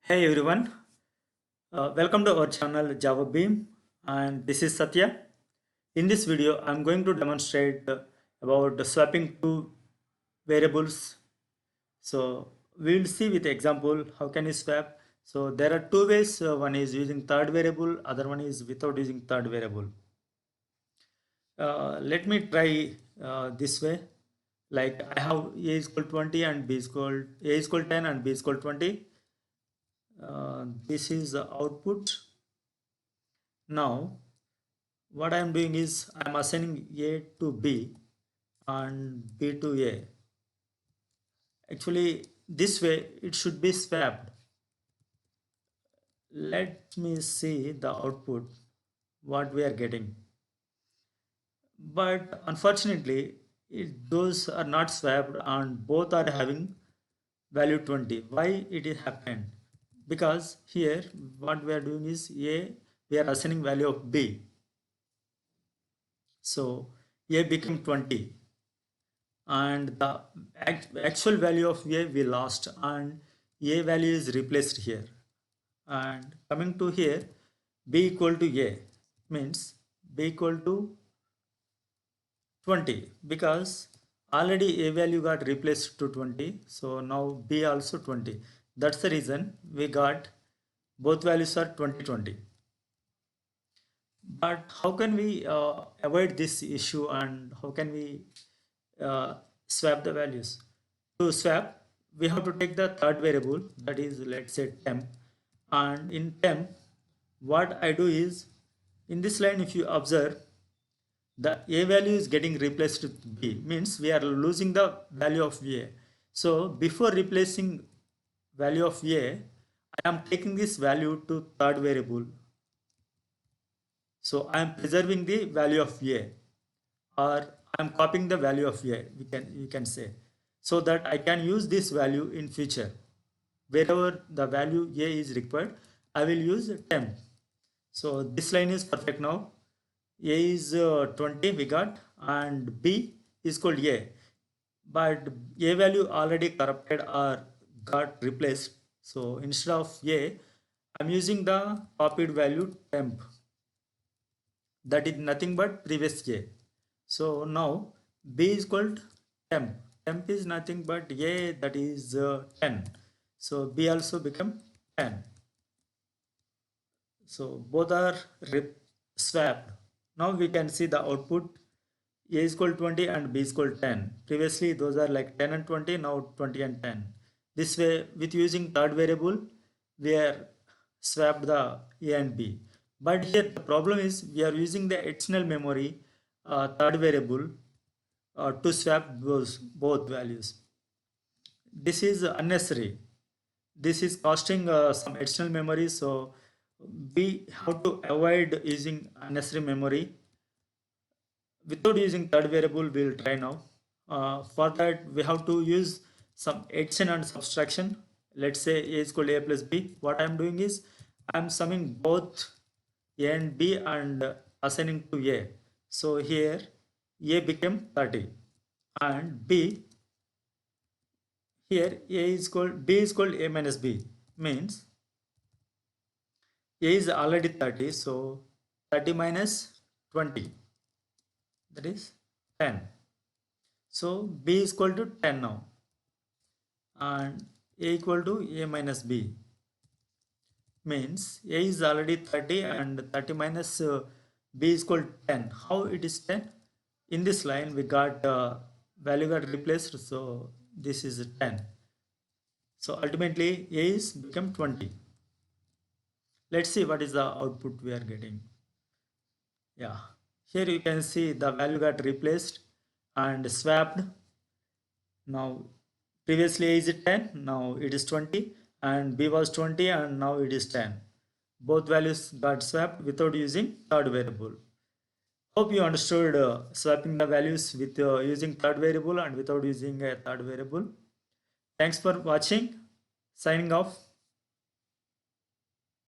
Hey everyone, welcome to our channel Java Beam, and this is Satya. In this video, I'm going to demonstrate about swapping two variables. So we will see with example how can you swap. So there are two ways. One is using third variable, other one is without using third variable. Let me try this way. Like I have a is equal 20 and b is equal a is equal 10 and b is equal 20. This is the output. Now what I am doing is I am assigning A to B and B to A. Actually, this way it should be swapped. Let me see the output, what we are getting. But unfortunately, those are not swapped and both are having value 20. Why it is happened? Because here what we are doing is A, we are assigning value of B. So A became 20 and the actual value of A we lost and A value is replaced here. And coming to here, B equal to A means B equal to 20 because already A value got replaced to 20. So now B also 20. That's the reason we got both values are 2020. But how can we avoid this issue and how can we swap the values? To swap, we have to take the third variable, that is, let's say temp. And in temp, what I do is, in this line, if you observe, the A value is getting replaced with B, means we are losing the value of A. So before replacing value of A, I am taking this value to third variable. So I am preserving the value of A, or I am copying the value of A, we can say, so that I can use this value in future. Wherever the value A is required, I will use temp. So this line is perfect now. A is 20 we got and B is called A. But A value already corrupted or got replaced. So instead of A, I'm using the copied value temp. That is nothing but previous A. So now B is called temp. Temp is nothing but A, that is 10. So B also become 10. So both are swapped. Now we can see the output. A is equal 20 and B is equal 10. Previously those are like 10 and 20, now 20 and 10. This way, with using third variable, we are swapped the A and B. But here the problem is we are using the external memory third variable to swap those both values. This is unnecessary. This is costing some external memory, so we have to avoid using unnecessary memory. Without using third variable, we'll try now. For that, we have to use some addition and subtraction. Let's say A is equal to A plus B. What I'm doing is I'm summing both A and B and assigning to A. So here A became 30 and B, here A is called B is called A minus B, means A is already 30, so 30 minus 20, that is 10. So B is equal to 10 now and A equal to A minus B, means A is already 30 and 30 minus B is equal to 10. How it is 10? In this line we got value got replaced, so this is 10. So ultimately A is become 20. Let's see what is the output we are getting. Yeah, here you can see the value got replaced and swapped. Now previously A is 10, now it is 20, and B was 20 and now it is 10. Both values got swapped without using third variable. Hope you understood swapping the values with using third variable and without using a third variable. Thanks for watching. Signing off.